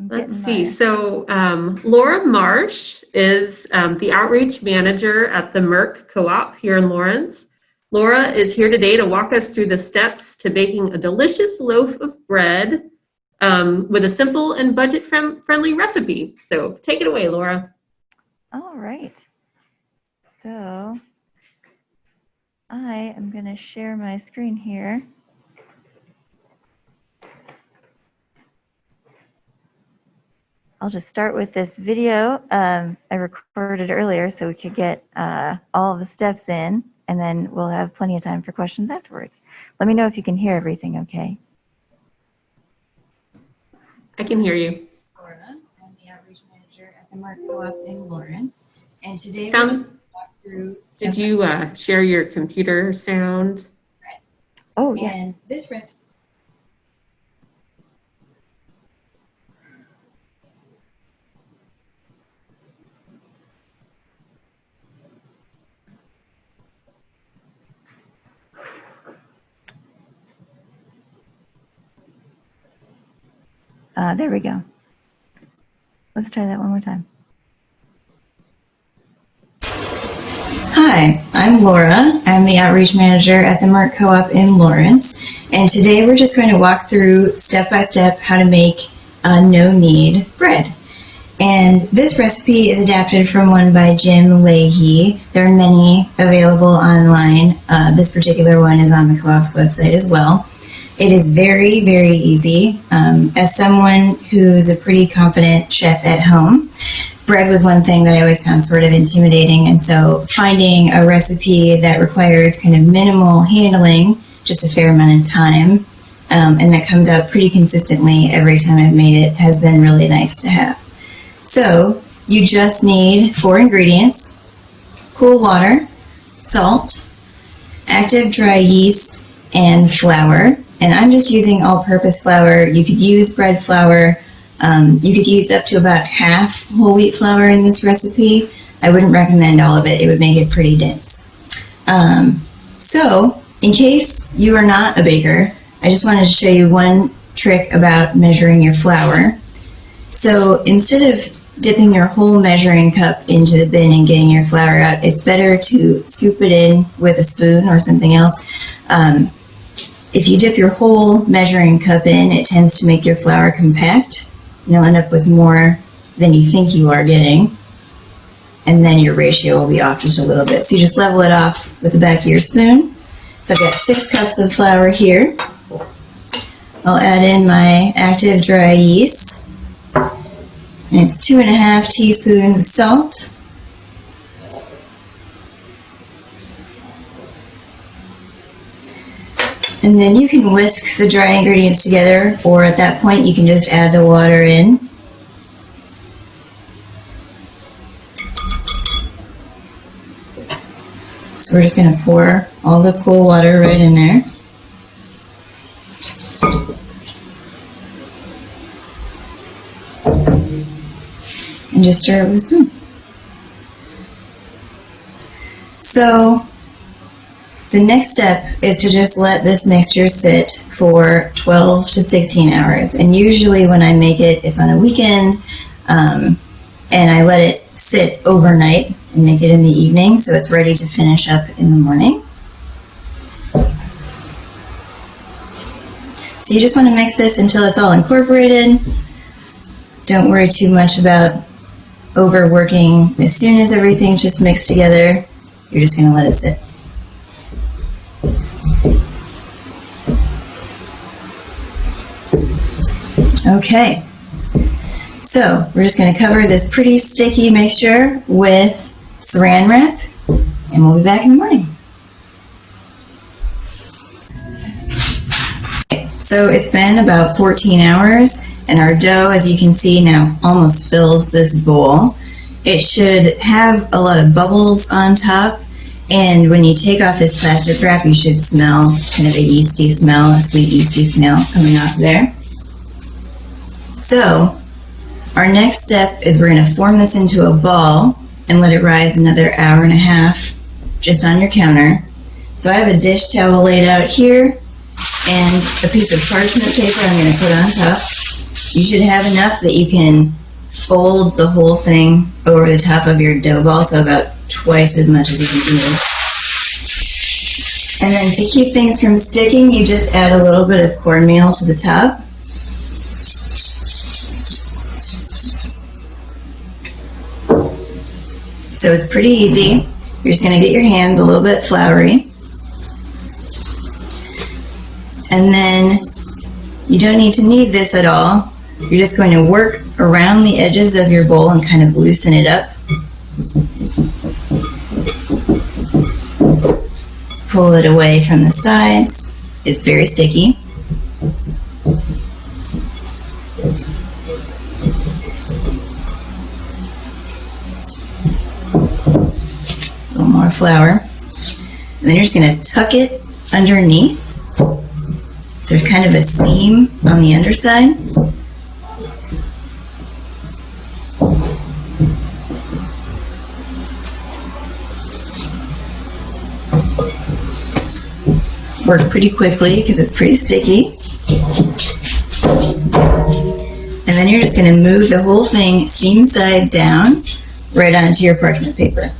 Let's see. So Laura Marsh is the outreach manager at the Merc Co-op here in Lawrence. Laura is here today to walk us through the steps to baking a delicious loaf of bread with a simple and budget-friendly recipe. So take it away, Laura. All right. So I am going to share my screen here. I'll just start with this video I recorded earlier so we could get all of the steps in, and then we'll have plenty of time for questions afterwards. Let me know if you can hear everything okay. I can hear you. Laura, I'm the outreach manager at the Marsh Co-op in Lawrence, and today we're going to walk through Did you share your computer sound? Right. Oh, yeah. And this recipe. There we go. Let's try that one more time. Hi, I'm Laura. I'm the outreach manager at the Merc Co-op in Lawrence, and today we're just going to walk through step by step how to make a no-knead bread. And this recipe is adapted from one by Jim Leahy. There are many available online. This particular one is on the co-op's website as well. It is very, very easy. As someone who's a pretty confident chef at home, bread was one thing that I always found sort of intimidating, and so finding a recipe that requires kind of minimal handling, just a fair amount of time, and that comes out pretty consistently every time I've made it has been really nice to have. So you just need 4 ingredients: cool water, salt, active dry yeast, and flour. And I'm just using all-purpose flour. You could use bread flour. You could use up to about half whole wheat flour in this recipe. I wouldn't recommend all of it. It would make it pretty dense. So in case you are not a baker, I just wanted to show you one trick about measuring your flour. So instead of dipping your whole measuring cup into the bin and getting your flour out, it's better to scoop it in with a spoon or something else. If you dip your whole measuring cup in, it tends to make your flour compact. You'll end up with more than you think you are getting, and then your ratio will be off just a little bit. So you just level it off with the back of your spoon. So I've got 6 cups of flour here. I'll add in my active dry yeast, and it's 2½ teaspoons of salt. And then you can whisk the dry ingredients together, or at that point you can just add the water in. So we're just going to pour all this cool water right in there. And just stir it with a spoon. So the next step is to just let this mixture sit for 12 to 16 hours. And usually when I make it, it's on a weekend, and I let it sit overnight and make it in the evening so it's ready to finish up in the morning. So you just want to mix this until it's all incorporated. Don't worry too much about overworking. As soon as everything's just mixed together, you're just going to let it sit. Okay, so we're just going to cover this pretty sticky mixture with saran wrap, and we'll be back in the morning. Okay, so it's been about 14 hours, and our dough, as you can see now, almost fills this bowl. It should have a lot of bubbles on top, and when you take off this plastic wrap, you should smell kind of a yeasty smell, a sweet yeasty smell coming off there. So our next step is we're going to form this into a ball and let it rise another hour and a half just on your counter. So I have a dish towel laid out here, and a piece of parchment paper I'm going to put on top. You should have enough that you can fold the whole thing over the top of your dough ball, so about twice as much as you can do. And then to keep things from sticking, you just add a little bit of cornmeal to the top. So it's pretty easy. You're just going to get your hands a little bit floury. And then you don't need to knead this at all. You're just going to work around the edges of your bowl and kind of loosen it up. Pull it away from the sides. It's very sticky. A little more flour. And then you're just going to tuck it underneath. So there's kind of a seam on the underside. Work pretty quickly because it's pretty sticky. And then you're just going to move the whole thing seam side down right onto your parchment paper.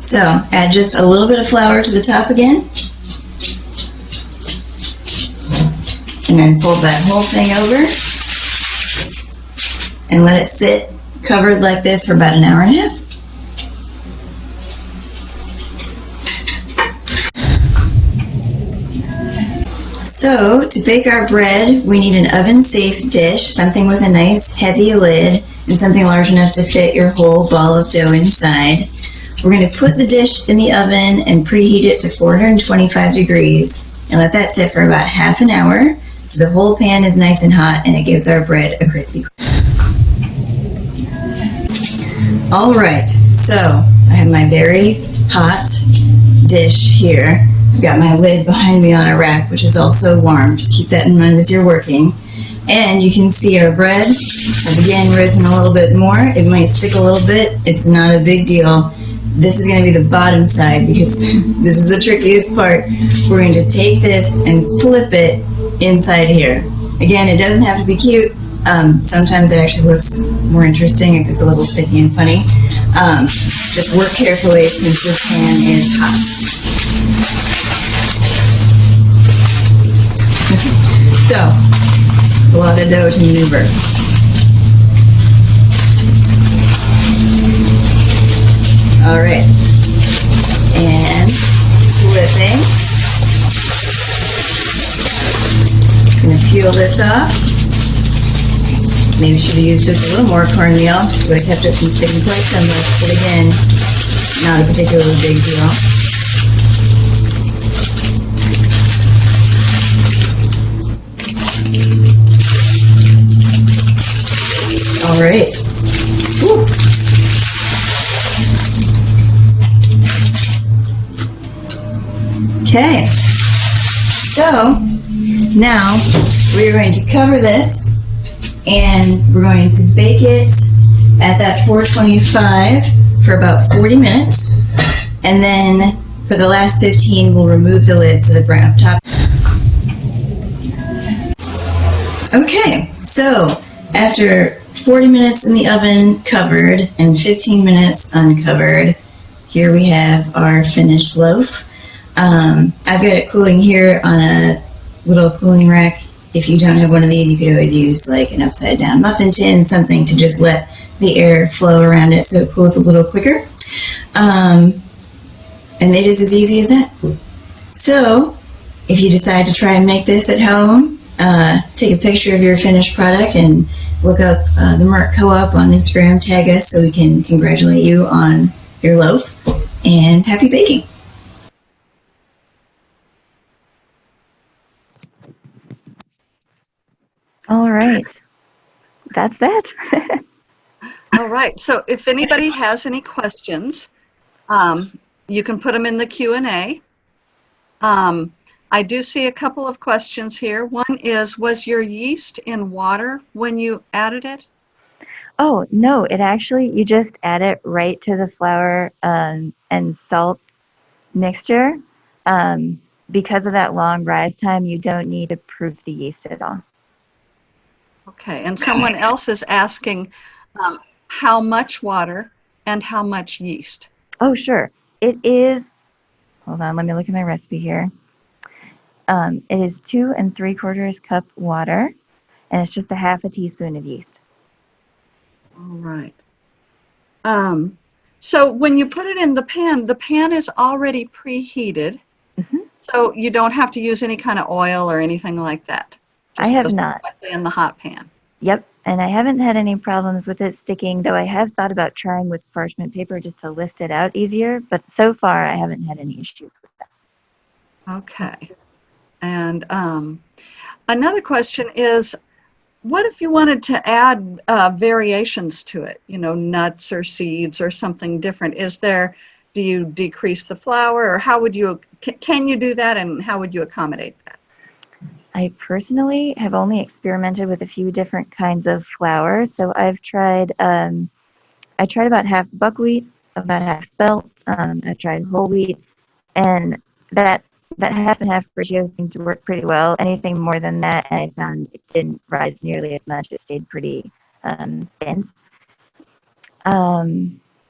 So add just a little bit of flour to the top again. And then fold that whole thing over and let it sit covered like this for about an hour and a half. So to bake our bread, we need an oven-safe dish, something with a nice heavy lid and something large enough to fit your whole ball of dough inside. We're going to put the dish in the oven and preheat it to 425 degrees and let that sit for about half an hour so the whole pan is nice and hot and it gives our bread a crispy crust. All right, so I have my very hot dish here. I've got my lid behind me on a rack, which is also warm. Just keep that in mind as you're working. And you can see our bread has again risen a little bit more. It might stick a little bit. It's not a big deal. This is going to be the bottom side because this is the trickiest part. We're going to take this and flip it inside here. Again, it doesn't have to be cute. Sometimes it actually looks more interesting if it's a little sticky and funny. Just work carefully since this pan is hot. So, it's a lot of dough to maneuver. All right, and flipping. Just gonna peel this off. Maybe should have used just a little more cornmeal. Would have kept it from sticking quite so much, but again, not a particularly big deal. All right. Woo. Okay, so now we're going to cover this and we're going to bake it at that 425 for about 40 minutes, and then for the last 15 we'll remove the lid so the brown top. Okay, so after 40 minutes in the oven covered and 15 minutes uncovered, here we have our finished loaf. I've got it cooling here on a little cooling rack. If you don't have one of these, you could always use like an upside down muffin tin, something to just let the air flow around it so it cools a little quicker. And it is as easy as that. So if you decide to try and make this at home, take a picture of your finished product and look up the Merc Co-op on Instagram, tag us so we can congratulate you on your loaf, and happy baking. All right. That's that. All right. So if anybody has any questions, you can put them in the Q&A. I do see a couple of questions here. One is, was your yeast in water when you added it? Oh, no, it actually, you just add it right to the flour and salt mixture. Because of that long rise time, you don't need to proof the yeast at all. Okay, and someone else is asking how much water and how much yeast? Oh, sure. It is, hold on, let me look at my recipe here. It is 2 3/4 cup water, and it's just a half a teaspoon of yeast. All right. So when you put it in the pan is already preheated, Mhm. so you don't have to use any kind of oil or anything like that. I Just have goes not. directly in the hot pan. Yep, and I haven't had any problems with it sticking, though I have thought about trying with parchment paper just to lift it out easier, but so far I haven't had any issues with that. Okay. And another question is, what if you wanted to add variations to it? You know, nuts or seeds or something different. Do you decrease the flour, or how would you, can you do that, and how would you accommodate that? I personally have only experimented with a few different kinds of flour, so I tried about half buckwheat, about half spelt. I tried whole wheat, and that that half and half ratio seemed to work pretty well. Anything more than that, I found it didn't rise nearly as much. It stayed pretty dense.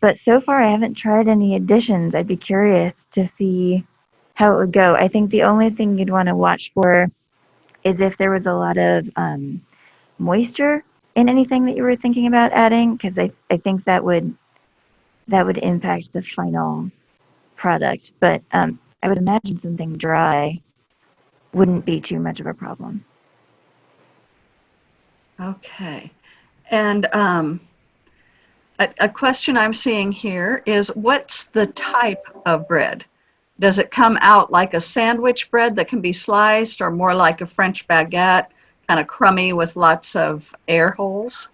But so far, I haven't tried any additions. I'd be curious to see how it would go. I think the only thing you'd want to watch for is if there was a lot of moisture in anything that you were thinking about adding, because I think that would impact the final product. But I would imagine something dry wouldn't be too much of a problem. Okay. And a question I'm seeing here is, what's the type of bread? Does it come out like a sandwich bread that can be sliced, or more like a French baguette, kind of crummy with lots of air holes?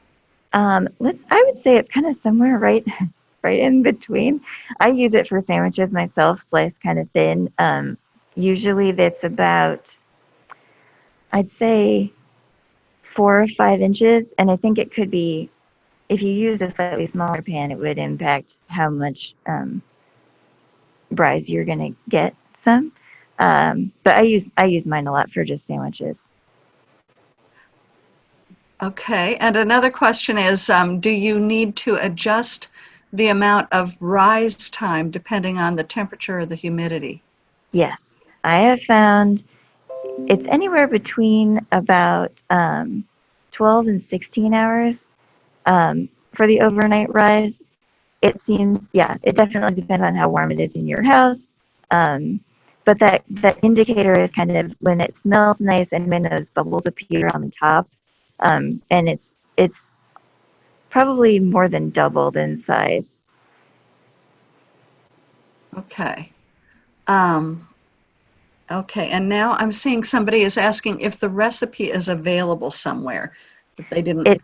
I would say it's kind of somewhere right in between. I use it for sandwiches myself, sliced kind of thin. Usually that's about, I'd say 4 or 5 inches, and I think it could be, if you use a slightly smaller pan, it would impact how much rise you're gonna get some. But I use mine a lot for just sandwiches. Okay, and another question is, do you need to adjust the amount of rise time depending on the temperature or the humidity? Yes, I have found it's anywhere between about 12 and 16 hours for the overnight rise. It seems, yeah, it definitely depends on how warm it is in your house. Um, but that indicator is kind of when it smells nice and when those bubbles appear on the top. And it's probably more than doubled in size. Okay. Um, okay, and now I'm seeing somebody is asking if the recipe is available somewhere, if they didn't. It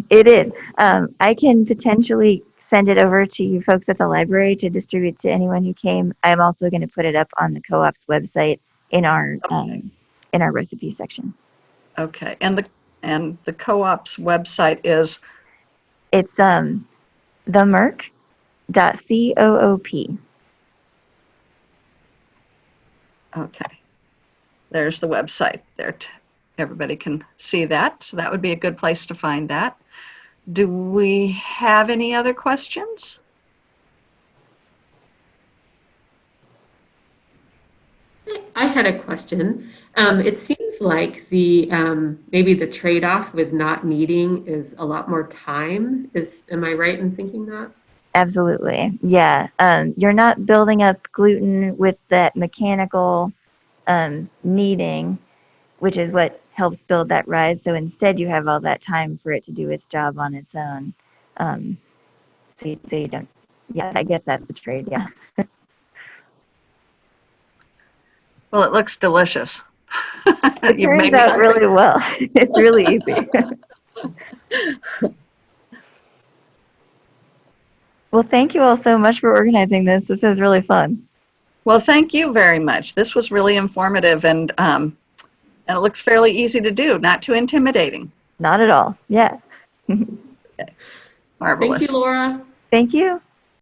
it is. I can potentially send it over to you folks at the library to distribute to anyone who came. I'm also going to put it up on the co-op's website Okay, in our recipe section. okay, and the co-op's website is, It's themerc.coop. okay, there's the website there. Everybody can see that, so that would be a good place to find that. Do we have any other questions? I had a question. It seems like maybe the trade-off with not kneading is a lot more time. Am I right in thinking that? Absolutely. Yeah. You're not building up gluten with that mechanical kneading, which is what helps build that rise. So instead, you have all that time for it to do its job on its own. Um, so you don't, yeah, I guess that's the trade. Yeah. Well, it looks delicious. It You've turns made me out hungry. really well. It's really easy. Well, thank you all so much for organizing this. This is really fun. Well, thank you very much. This was really informative, and it looks fairly easy to do, not too intimidating. Not at all. Yeah. Marvelous. Thank you, Laura. Thank you.